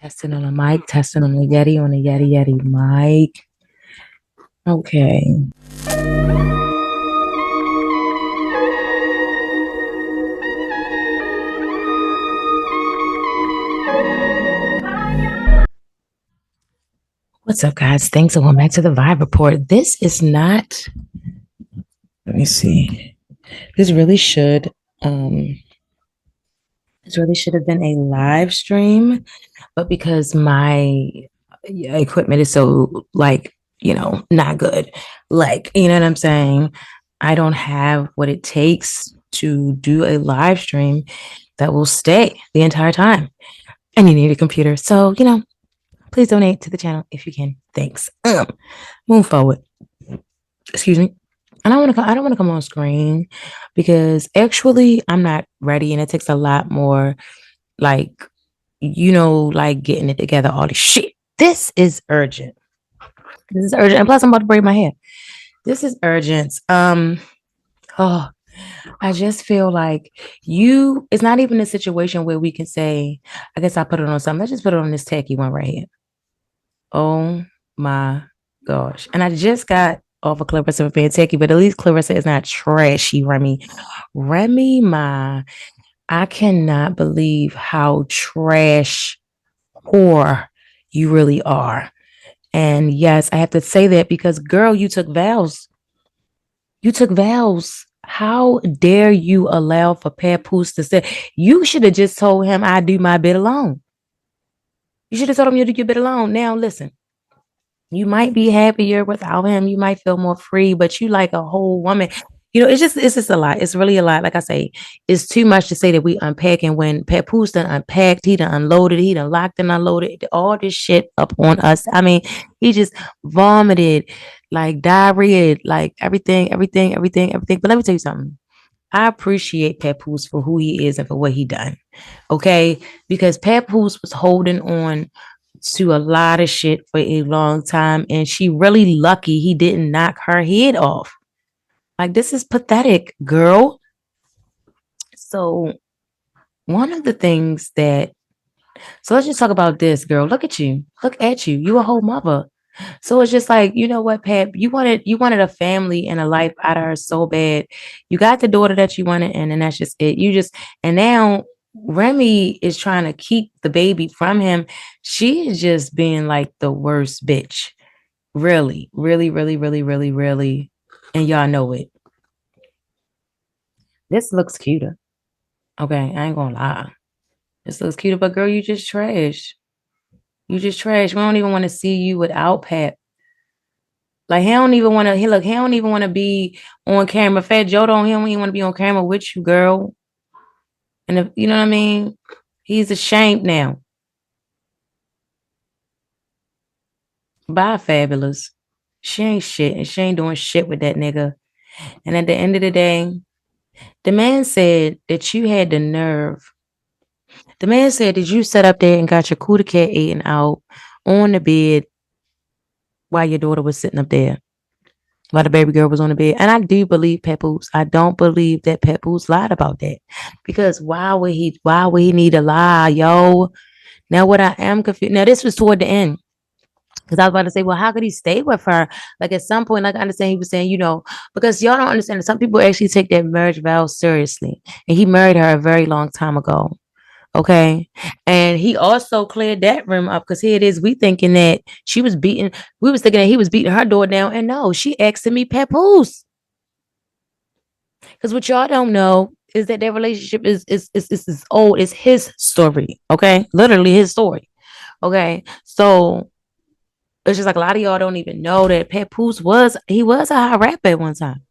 Testing on a mic, testing on a Yeti mic. Okay. What's up, guys? Thanks for going back to the Vibe Report. This is not, let me see. This really should, um, this really should have been a live stream, but because my equipment is so not good, you know what I'm saying? I don't have what it takes to do a live stream that will stay the entire time. And you need a computer. So, please donate to the channel if you can. Thanks. Move forward. Excuse me. And I don't want to come on screen because actually I'm not ready and it takes a lot more like getting it together, all this shit. This is urgent. This is urgent. And plus I'm about to braid my hair. This is urgent. Oh, I just feel like it's not even a situation where we can say, I guess I'll put it on something. Let's just put it on this tacky one right here. Oh my gosh. And I just got off of Claressa for being tacky, but at least Claressa is not trashy, Remy. I cannot believe how trash whore you really are. And yes, I have to say that because girl, you took vows. You took vows. How dare you allow for Papoose to say, you should have just told him I do my bit alone. You should have told him you do your bit alone. Now listen, you might be happier without him. You might feel more free, but you like a whole woman. It's just a lot. It's really a lot. Like I say, it's too much to say that we unpacking when Papoose done unpacked, he done unloaded, he done locked and unloaded all this shit up on us. I mean, he just vomited, like diarrhea, like everything. But let me tell you something. I appreciate Papoose for who he is and for what he done. Okay. Because Papoose was holding on to a lot of shit for a long time. And she really lucky he didn't knock her head off. Like, this is pathetic, girl. So one of the things so let's just talk about this, girl. Look at you. Look at you. You a whole mother. So it's just like, you know what, Pat, you wanted a family and a life out of her so bad. You got the daughter that you wanted, and then that's just it. And now Remy is trying to keep the baby from him. She is just being like the worst bitch. Really, really, really, really, really, really. And y'all know it. This looks cuter. Okay, I ain't gonna lie. This looks cuter, but girl, you just trash. You just trash. We don't even want to see you without Pat. Like he don't even want to. He don't even want to be on camera. Fat Joe he don't even want to be on camera with you, girl. And if you know what I mean, he's ashamed now. Bye, Fabulous. She ain't shit, and she ain't doing shit with that nigga. And at the end of the day, the man said that you had the nerve. The man said that you sat up there and got your cootie cat eaten out on the bed while your daughter was sitting up there. While the baby girl was on the bed. And I do believe Papoose. I don't believe that Papoose lied about that. Because why would he need to lie, yo? Now what I am confused. Now this was toward the end. Because I was about to say, well, how could he stay with her? Like at some point, like I understand he was saying, because y'all don't understand that some people actually take their marriage vows seriously. And he married her a very long time ago. Okay. And he also cleared that room up because here it is. We thinking that we was thinking that he was beating her door down. And no, she asked me Papoose. Because what y'all don't know is that their relationship is old. It's his story. Okay. Literally his story. Okay. So it's just like a lot of y'all don't even know that Papoose was a high rapper at one time.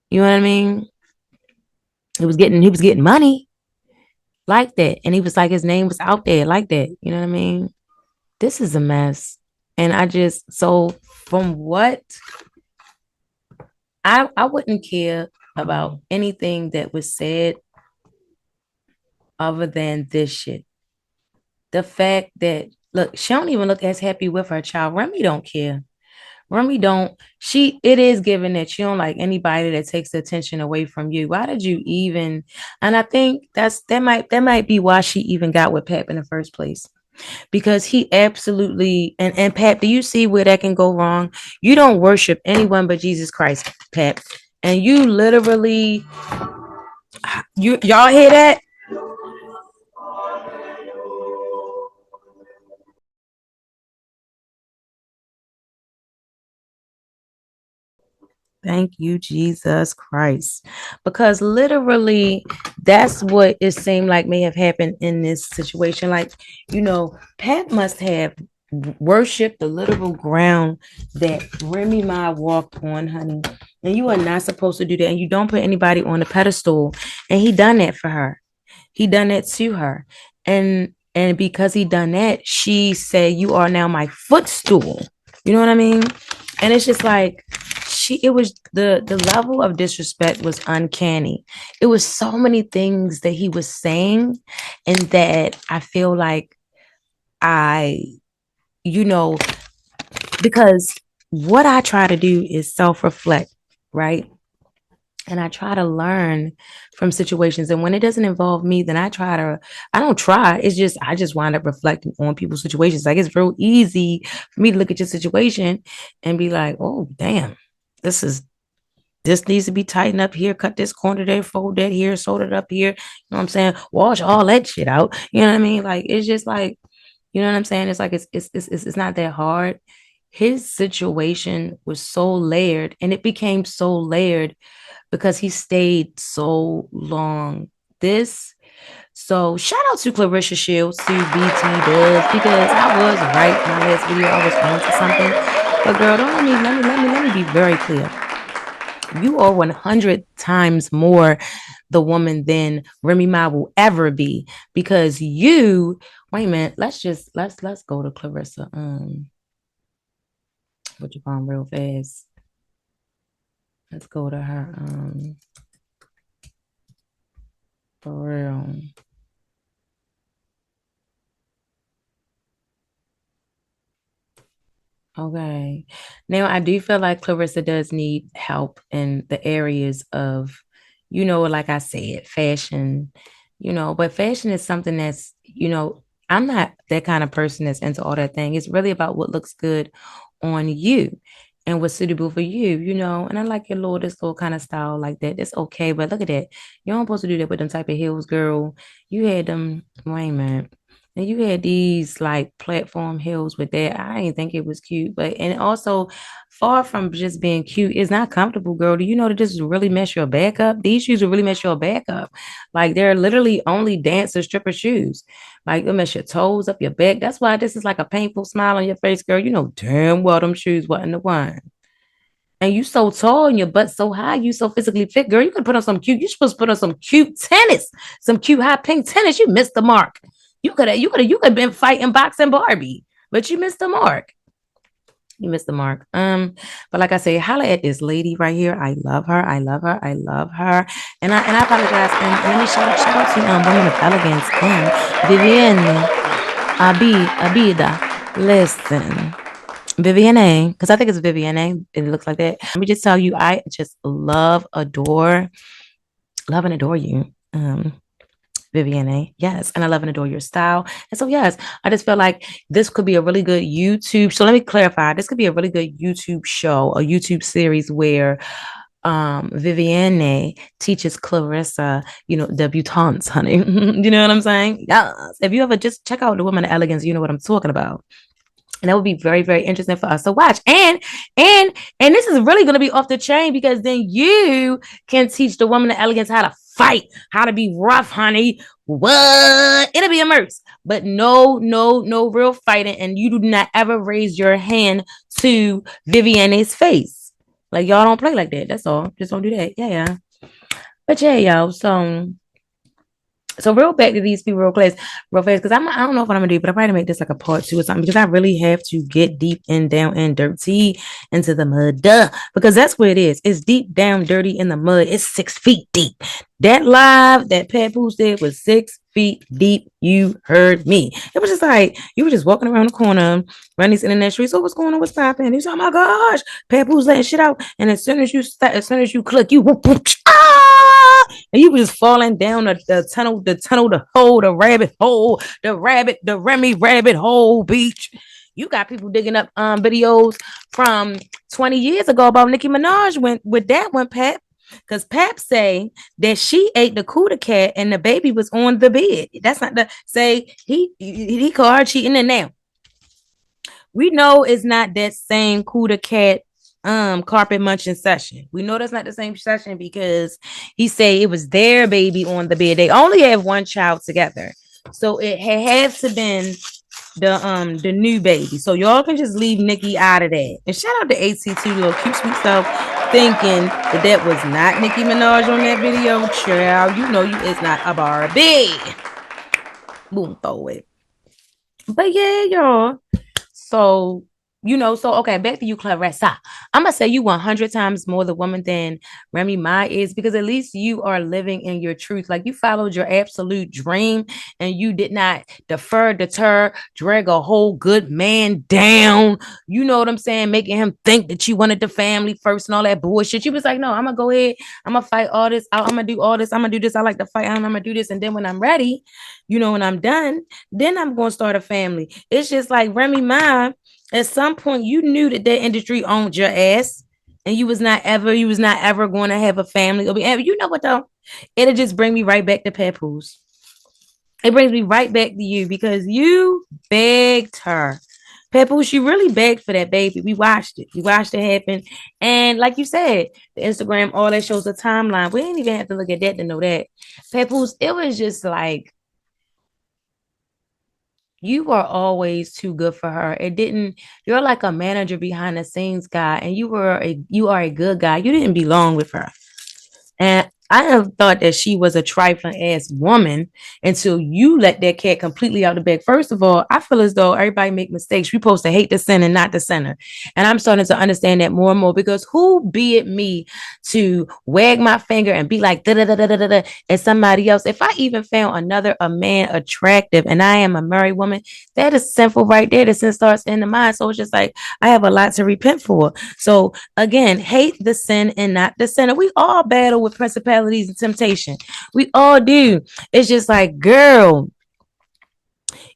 You know what I mean? He was getting money like that. And he was like, his name was out there like that. You know what I mean? This is a mess. And from what I wouldn't care about anything that was said other than this shit. The fact that, look, she don't even look as happy with her child. Remy don't care. It is given that you don't like anybody that takes the attention away from you. Why did you even? And I think that might be why she even got with Pep in the first place. because he absolutely and Pat, do you see where that can go wrong? You don't worship anyone but Jesus Christ, Pat, and you literally y'all hear that? Thank you, Jesus Christ. Because literally, that's what it seemed like may have happened in this situation. Like, Pat must have worshiped the literal ground that Remy Ma walked on, honey. And you are not supposed to do that. And you don't put anybody on a pedestal. And he done that for her. He done that to her. And because he done that, she said, "You are now my footstool." You know what I mean? And it's just like it was the level of disrespect was uncanny. It was so many things that he was saying, and that I feel like I, you know, because what I try to do is self-reflect, right? And I try to learn from situations. And when it doesn't involve me, then I don't try. It's just, I just wind up reflecting on people's situations. Like it's real easy for me to look at your situation and be like, oh, damn, this needs to be tightened up here, cut this corner there, fold that here, sew it up here. You know what I'm saying? Wash all that shit out. You know what I mean? Like, it's just like, you know what I'm saying? It's like, it's not that hard. His situation was so layered, and it became so layered because he stayed so long. So shout out to Claressa Shields, to BT Dubs, because I was right in my last video. I was onto something. But girl, don't let me be very clear. You are 100 times more the woman than Remy Ma will ever be, because wait a minute, let's go to Claressa. What you call real fast. Let's go to her. For real. Okay. Now, I do feel like Claressa does need help in the areas of, like I said, fashion, but fashion is something that's, I'm not that kind of person that's into all that thing. It's really about what looks good on you and what's suitable for you, and I like this little kind of style like that. It's okay, but look at that. You don't supposed to do that with them type of heels, girl. You had them, wait a minute. And you had these like platform heels with that. I didn't think it was cute, and also far from just being cute, it's not comfortable, girl. Do you know that this will really mess your back up? These shoes will really mess your back up. Like they're literally only dancer stripper shoes. Like it'll mess your toes up, your back. That's why this is like a painful smile on your face, girl. You know damn well them shoes wasn't the one. And you so tall and your butt so high, you so physically fit, girl. You could put on some cute. You supposed to put on some cute tennis, some cute high pink tennis. You missed the mark. You could have been fighting boxing Barbie, but you missed the mark. You missed the mark. But like I say, holla at this lady right here. I love her. I love her. I love her. And I apologize. And let me shout out to Woman of Elegance and Vivienne Abida. Listen. Vivienne, because I think it's Vivienne. It looks like that. Let me just tell you, I just love and adore you. Vivienne, yes, and I love and adore your style. And so, yes, I just feel like this could be a really good YouTube. So let me clarify: this could be a really good YouTube show, a YouTube series where Vivienne teaches Claressa, debutantes, honey. You know what I'm saying? Yes. If you ever just check out the Woman of Elegance, you know what I'm talking about. And that would be very, very interesting for us to watch. And this is really going to be off the chain, because then you can teach the Woman of Elegance how to fight, how to be rough, honey. What? It'll be immersed, but no real fighting. And you do not ever raise your hand to Vivienne's face. Like y'all don't play like that. That's all. Just don't do that. Yeah. But yeah, y'all. So real back to these people real fast, because I don't know what I'm gonna do, but I'm probably make this like a part 2 or something, because I really have to get deep and down and dirty into the mud, because that's where it is. It's deep down, dirty in the mud. It's 6 feet deep. That live that Papoose did was 6 feet deep. You heard me. It was just like you were just walking around the corner, running these internet streets. So what's going on? What's popping? He's, oh my gosh, Papoose letting shit out. And as soon as you click, you whoop, whoop, ah! and you was just falling down the hole, the rabbit hole, the Remy rabbit hole beach. You got people digging up videos from 20 years ago about Nicki Minaj went with that one, Pep. Because Pap say that she ate the cooter cat and the baby was on the bed. That's not the say he called her cheating. And now we know it's not that same cooter cat carpet munching session. We know that's not the same session because he say it was their baby on the bed. They only have one child together. So it had to been the new baby. So y'all can just leave Nicki out of that. And shout out to AT2 little cute sweet self thinking that was not Nicki Minaj on that video. Child, you know you is not a Barbie. Boom, throw it. But yeah, y'all. So okay, back to you, Claressa. I'm gonna say you 100 times more the woman than Remy Ma is, because at least you are living in your truth. Like, you followed your absolute dream and you did not deter, drag a whole good man down. You know what I'm saying? Making him think that you wanted the family first and all that bullshit. You was like, no, I'm gonna go ahead. I'm gonna fight all this out. I'm gonna do all this. I'm gonna do this. I like to fight. I'm gonna do this. And then when I'm ready, when I'm done, then I'm gonna start a family. It's just like Remy Ma. At some point, you knew that industry owned your ass, and you was not ever going to have a family. You know what though? It'll just bring me right back to Papoose. It brings me right back to you because you begged her. Papoose, you really begged for that baby. We watched it. We watched it happen. And like you said, the Instagram, all that shows the timeline. We didn't even have to look at that to know that. Papoose, it was just like, you were always too good for her. You're like a manager behind the scenes guy, and you are a good guy. You didn't belong with her. And I have thought that she was a trifling ass woman until you let that cat completely out the bag. First of all, I feel as though everybody make mistakes. We're supposed to hate the sin and not the sinner. And I'm starting to understand that more and more, because who be it me to wag my finger and be like, da da da da da da, and somebody else. If I even found a man attractive and I am a married woman, that is sinful right there. The sin starts in the mind. So it's just like, I have a lot to repent for. So again, hate the sin and not the sinner. We all battle with principalities and temptation. We all do. It's just like, girl,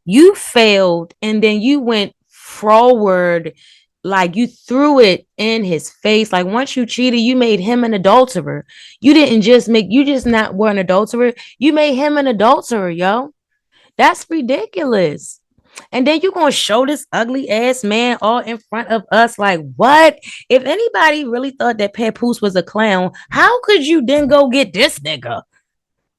you failed and then you went forward. Like, you threw it in his face. Like, once you cheated, you made him an adulterer. You just not were an adulterer. You made him an adulterer, yo. That's ridiculous. And then you're going to show this ugly ass man all in front of us. Like, what? If anybody really thought that Papoose was a clown, how could you then go get this nigga?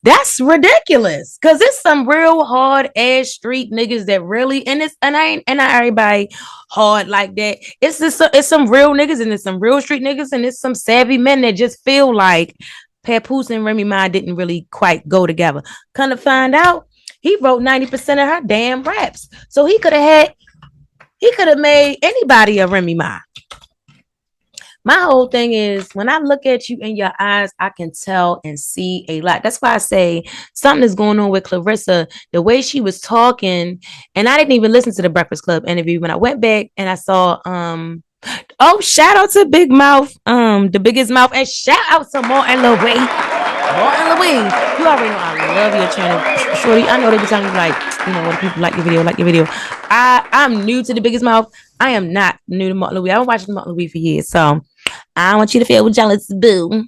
That's ridiculous. Cause it's some real hard ass street niggas that really, and not everybody hard like that. It's some real niggas, and it's some real street niggas, and it's some savvy men that just feel like Papoose and Remy Ma didn't really quite go together. Come to find out, he wrote 90% of her damn raps. So he could have made anybody a Remy Ma. My whole thing is, when I look at you in your eyes, I can tell and see a lot. That's why I say something is going on with Claressa. The way she was talking, and I didn't even listen to the Breakfast Club interview. When I went back and I saw, shout out to Big Mouth, the biggest mouth, and shout out to Martin Louis. Martin Louis, you already know I love your channel, shorty. I know they be telling you like, when people like your video. I'm new to the biggest mouth. I am not new to Martin Louis. I've been watching Martin Louis for years, so I don't want you to feel jealous, boo.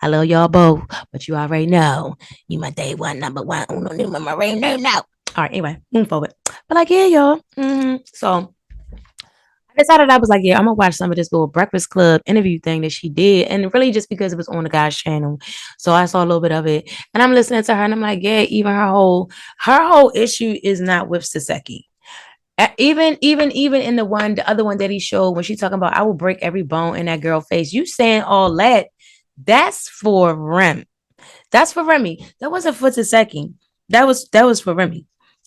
I love y'all both, but you already know you my day one, number one, uno, numero uno. All right, anyway, move forward. But like, yeah, y'all. So I decided, I was like, yeah, I'm gonna watch some of this little Breakfast Club interview thing that she did, and really just because it was on the guy's channel. So I saw a little bit of it, and I'm listening to her, and I'm like, yeah, even her whole issue is not with Saseki. Even in the other one that he showed, when she talking about, I will break every bone in that girl face. You saying all that? That's for Rem. That's for Remy. That wasn't for Taseki. That was for Remy.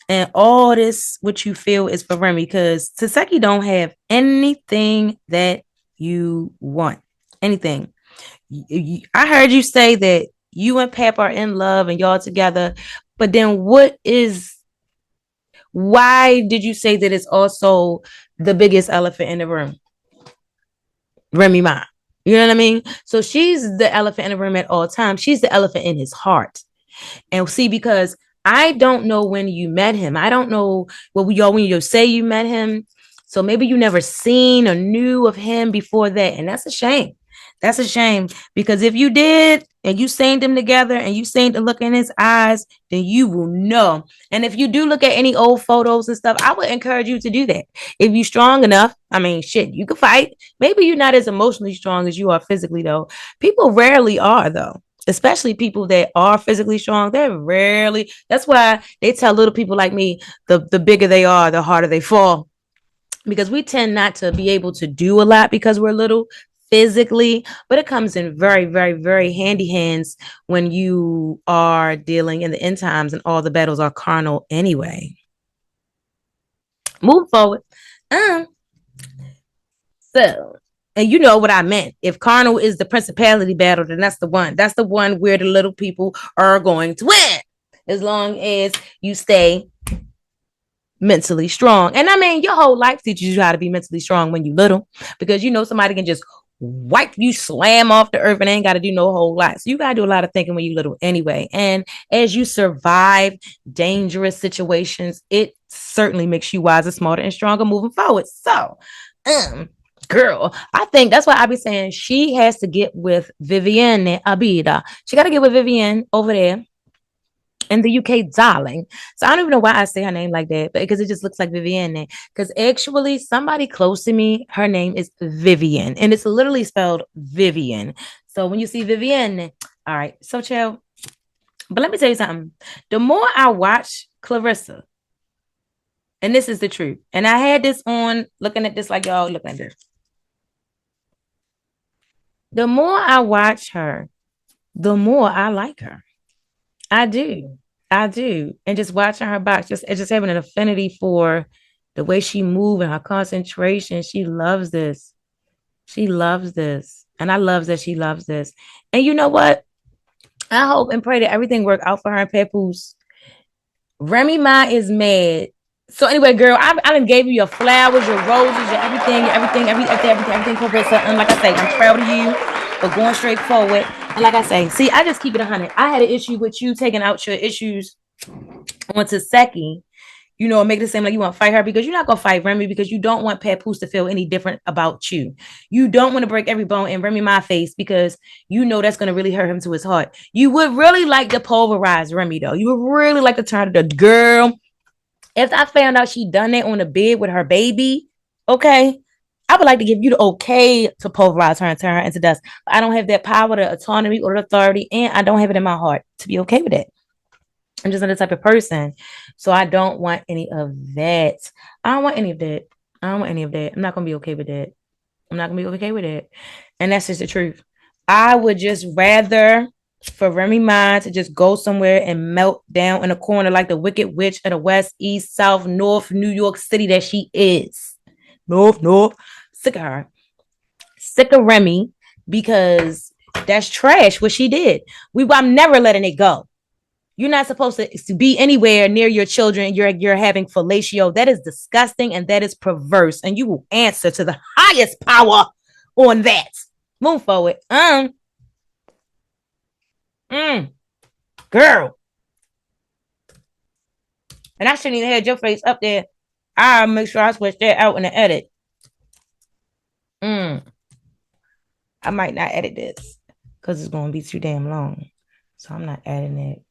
And all this, what you feel, is for Remy, because Taseki don't have anything that you want. Anything. I heard you say that you and Pap are in love and y'all together, but then why did you say that it's also the biggest elephant in the room? Remy Ma. You know what I mean? So she's the elephant in the room at all times. She's the elephant in his heart. And see, because I don't know when you met him. I don't know what y'all when you say you met him. So maybe you never seen or knew of him before that. And that's a shame. That's a shame. Because if you did and you seen them together and you seen the look in his eyes, then you will know. And if you do look at any old photos and stuff, I would encourage you to do that. If you're strong enough, I mean, shit, you can fight. Maybe you're not as emotionally strong as you are physically, though. People rarely are, though, especially people that are physically strong. They're rarely. That's why they tell little people like me, the bigger they are, the harder they fall, because we tend not to be able to do a lot because we're little physically, but it comes in very, very, very handy hands when you are dealing in the end times and all the battles are carnal anyway. Move forward. um So, and you know what I meant. If carnal is the principality battle, then that's the one. That's the one where the little people are going to win. As long as you stay mentally strong. And I mean, your whole life teaches you how to be mentally strong when you little, because you know somebody can just wipe you slam off the earth and ain't got to do no whole lot. So you got to do a lot of thinking when you little anyway. And as you survive dangerous situations, it certainly makes you wiser, smarter, and stronger moving forward. So, girl, I think that's why I be saying she has to get with Vivienne Abida. She got to get with Vivienne over there in the UK, darling. So I don't even know why I say her name like that, but because it just looks like Vivienne. Because actually, somebody close to me, her name is Vivienne, and it's literally spelled Vivienne. So when you see Vivienne, all right. So chill. But let me tell you something. The more I watch Claressa, and this is the truth, and I had this on looking at this like y'all looking at this. The more I watch her, the more I like her. I do. I do. And just watching her box, just having an affinity for the way she moves and her concentration. She loves this. She loves this. And I love that she loves this. And you know what? I hope and pray that everything work out for her and Papoose. Remy Ma is mad. So anyway, girl, I done gave you your flowers, your roses, your everything. And like I say, I'm proud of you for going straight forward. And like I say, see, I just keep it 100. I had an issue with you taking out your issues onto Seki, you know, make it seem like you want to fight her, because you're not going to fight Remy, because you don't want Papoose to feel any different about you. You don't want to break every bone in Remy my face, because you know that's going to really hurt him to his heart. You would really like to pulverize Remy, though. You would really like to turn to the girl. If I found out she done that on the bed with her baby, okay, I would like to give you the okay to pulverize her and turn her into dust. But I don't have that power, the autonomy, or the authority, and I don't have it in my heart to be okay with it. I'm just not the type of person. So I don't want any of that. I don't want any of that. I don't want any of that. I'm not going to be okay with that. I'm not going to be okay with it. And that's just the truth. I would just rather for Remy Ma to just go somewhere and melt down in a corner like the Wicked Witch of the West, East, South, North, New York City that she is. North. Sick of her. Sick of Remy, because that's trash what she did. I'm never letting it go. You're not supposed to be anywhere near your children. You're having fellatio. That is disgusting and that is perverse. And you will answer to the highest power on that. Move forward. Girl. And I shouldn't even have your face up there. I'll make sure I switch that out in the edit. I might not edit this because it's going to be too damn long. So I'm not adding it.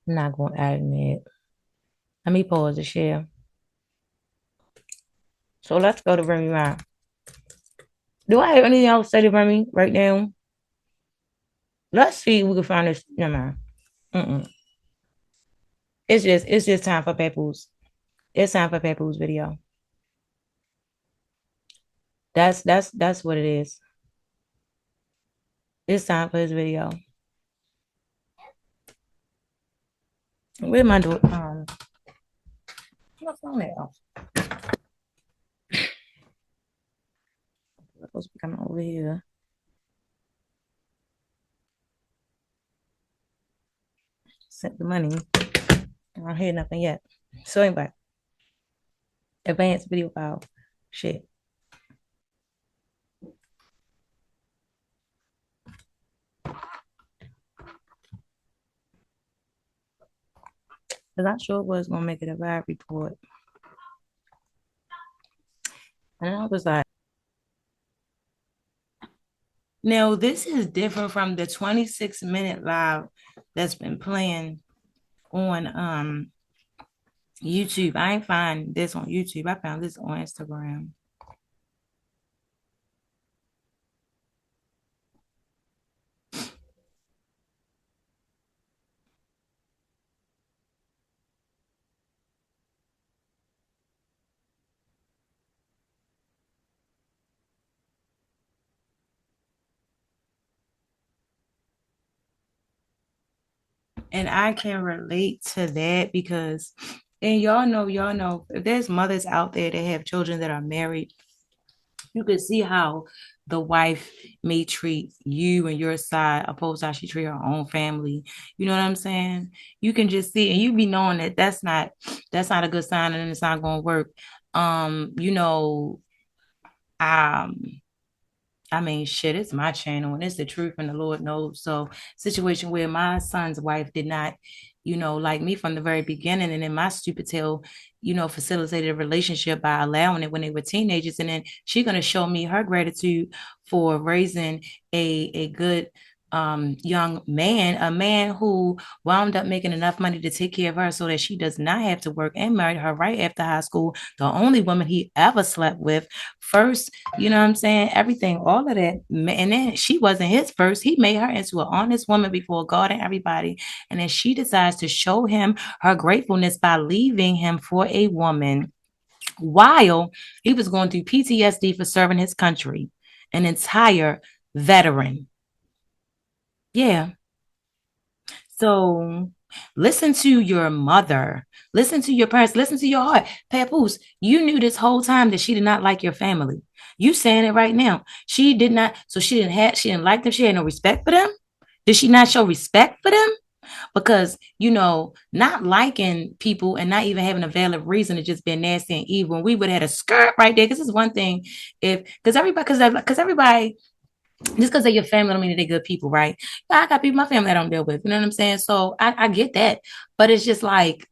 I'm not going to add it. Let me pause the share. So let's go to Remy Ma. Do I have anything else to say to Remy right now? Let's see if we can find this. Never mind. It's just time for Papoose. It's time for Papoose video. That's what it is. It's time for his video. Where am I doing? What's on there? I'm supposed to be coming over here. Sent the money. I don't hear nothing yet. So anyway, advanced video file. Shit. Because I sure was gonna make it a bad report. And I was like, now this is different from the 26-minute live that's been playing on YouTube. I ain't find this on YouTube. I found this on Instagram. And I can relate to that because, and y'all know, if there's mothers out there that have children that are married, you can see how the wife may treat you and your side opposed to how she treat her own family. You know what I'm saying? You can just see, and you be knowing that that's not a good sign, and it's not going to work. You know, um, I mean, shit, it's my channel and it's the truth and the Lord knows. So, situation where my son's wife did not, like me from the very beginning, and then my stupid tail, facilitated a relationship by allowing it when they were teenagers. And then she's gonna show me her gratitude for raising a good young man, a man who wound up making enough money to take care of her so that she does not have to work, and married her right after high school, the only woman he ever slept with. First, you know what I'm saying? Everything, all of that. And then she wasn't his first. He made her into an honest woman before God and everybody. And then she decides to show him her gratefulness by leaving him for a woman while he was going through PTSD for serving his country, an entire veteran. Yeah. So listen to your mother, listen to your parents, listen to your heart. Papoose, you knew this whole time that she did not like your family. You saying it right now. She did not, so she didn't like them. She had no respect for them. Did she not show respect for them? Because not liking people and not even having a valid reason to just be nasty and evil. And we would have had a skirt right there. Because it's one thing if because everybody just because they're your family don't mean that they're good people, right? I got people in my family I don't deal with. You know what I'm saying? So I get that. But it's just like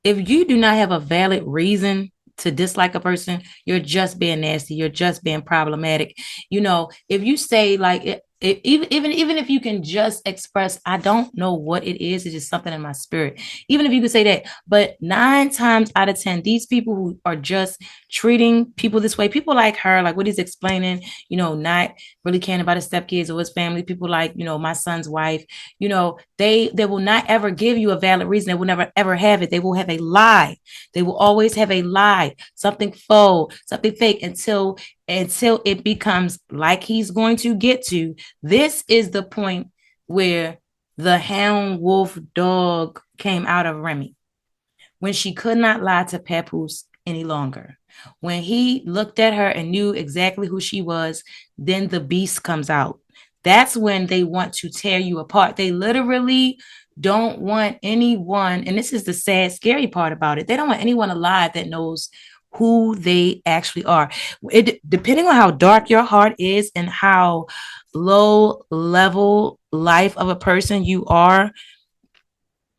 if you do not have a valid reason to dislike a person, you're just being nasty. You're just being problematic. If you say like even if you can just express, I don't know what it is. It's just something in my spirit. Even if you could say that, but 9 times out of 10, these people who are just treating people this way, people like her, like what he's explaining, not really caring about his stepkids or his family, people like, my son's wife, they will not ever give you a valid reason. They will never ever have it. They will have a lie. They will always have a lie, something faux, something fake until it becomes like he's going to get to. This is the point where the hound wolf dog came out of Remy, when she could not lie to Papoose any longer. When he looked at her and knew exactly who she was, then the beast comes out. That's when they want to tear you apart. They literally don't want anyone, and this is the sad, scary part about it. They don't want anyone alive that knows who they actually are. Depending on how dark your heart is and how low level life of a person you are,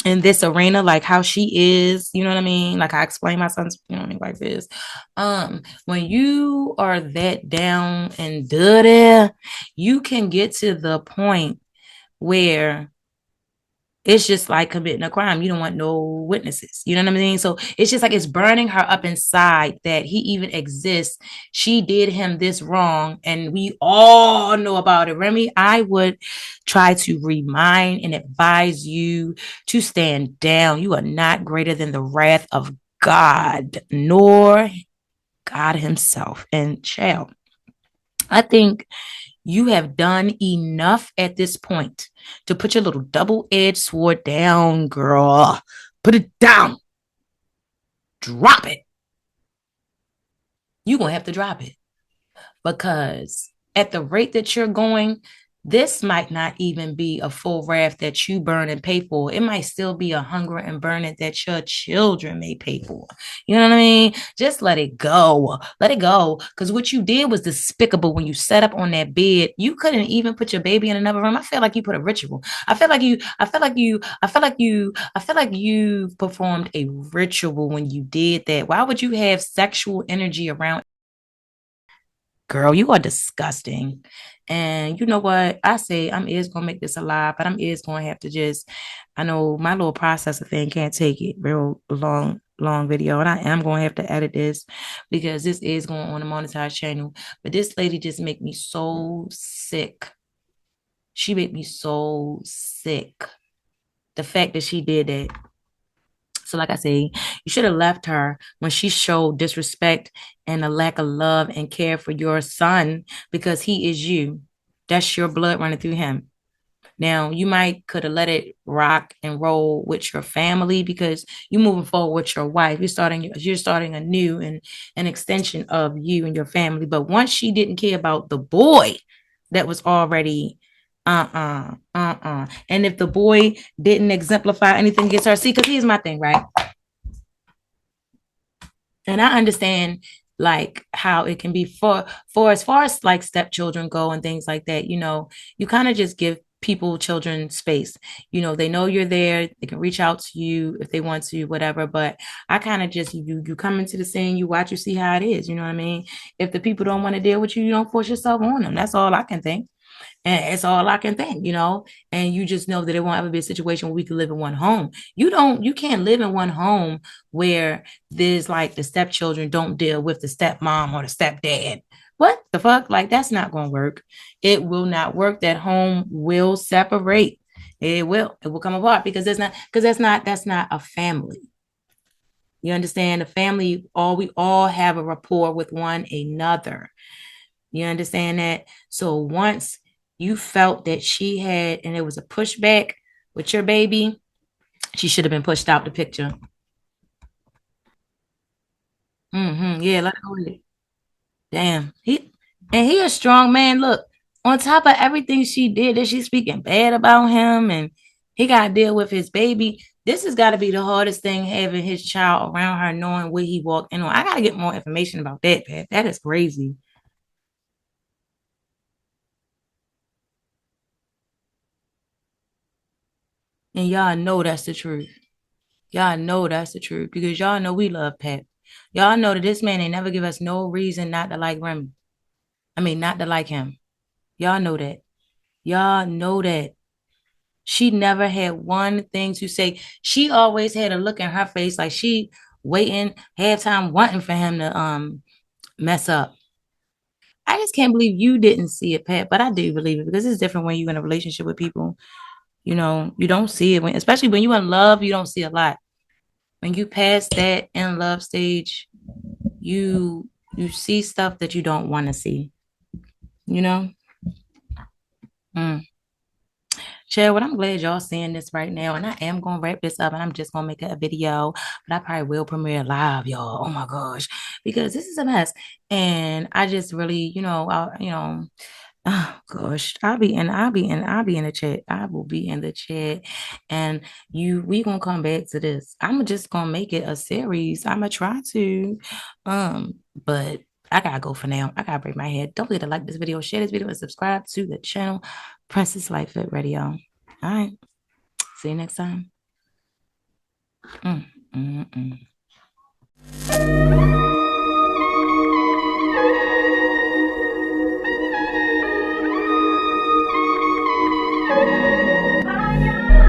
in this arena, like how she is, you know what I mean? Like I explained my son's, wife is. When you are that down and dirty, you can get to the point where it's just like committing a crime. You don't want no witnesses. You know what I mean? So it's just like it's burning her up inside that he even exists. She did him this wrong, and we all know about it. Remy, I would try to remind and advise you to stand down. You are not greater than the wrath of God, nor God Himself. And child, I think you have done enough at this point to put your little double-edged sword down, girl. Put it down. Drop it. You're going to have to drop it because at the rate that you're going, this might not even be a full wrath that you burn and pay for. It might still be a hunger and burning that your children may pay for. You know what I mean? Just let it go. Let it go. Because what you did was despicable when you set up on that bed. You couldn't even put your baby in another room. I feel like you put a ritual. I feel like you performed a ritual when you did that. Why would you have sexual energy around? Girl, you are disgusting. And you know what? I say I'm is gonna make this a lie, but I'm is gonna have to just, I know my little processor thing can't take it real long video, and I am gonna have to edit this because this is going on a monetized channel. But this lady just make me so sick. She made me so sick. The fact that she did that. So, like I say, you should have left her when she showed disrespect and a lack of love and care for your son because he is you. That's your blood running through him. Now, you might could have let it rock and roll with your family because you're moving forward with your wife. You're starting a new and an extension of you and your family. But once she didn't care about the boy that was already and if the boy didn't exemplify anything against her, see, because here's my thing, right? And I understand like how it can be for as far as like stepchildren go and things like that, you kind of just give people children space. They know you're there, they can reach out to you if they want to, whatever. But I kind of just you come into the scene, you watch, you see how it is, you know what I mean? If the people don't want to deal with you, you don't force yourself on them. That's all I can think. And it's all I can think. And you just know that it won't ever be a situation where we can live in one home. You can't live in one home where there's like the stepchildren don't deal with the stepmom or the stepdad. What the fuck? Like, that's not going to work. It will not work. That home will separate. It will come apart because that's not a family. You understand? The family, we all have a rapport with one another. You understand that? So once you felt that she had, and it was a pushback with your baby, she should have been pushed out the picture. Yeah, let go with it. Damn. He a strong man. Look, on top of everything she did, that she's speaking bad about him, and he got to deal with his baby. This has got to be the hardest thing having his child around her, knowing where he walked in on. I got to get more information about that, Pat. That is crazy. And y'all know that's the truth. Y'all know that's the truth because y'all know we love Pat. Y'all know that this man ain't never give us no reason not to like Remy. I mean, not to like him. Y'all know that. Y'all know that. She never had one thing to say. She always had a look in her face like she waiting, halftime wanting for him to mess up. I just can't believe you didn't see it, Pat, but I do believe it because it's different when you're in a relationship with people. You don't see it especially when you're in love, you don't see a lot. When you pass that in love stage, you see stuff that you don't want to see, you know? Mm. Chad, well, I'm glad y'all seeing this right now. And I am gonna wrap this up and I'm just gonna make a video, but I probably will premiere live, y'all. Oh my gosh. Because this is a mess. And I just really, oh gosh, I'll be in the chat. I will be in the chat. And we gonna come back to this. I'm just gonna make it a series. I'm gonna try to. But I gotta go for now. I gotta break my head. Don't forget to like this video, share this video, and subscribe to the channel, Princess Life Fit Radio. All right. See you next time. Mm, mm, mm.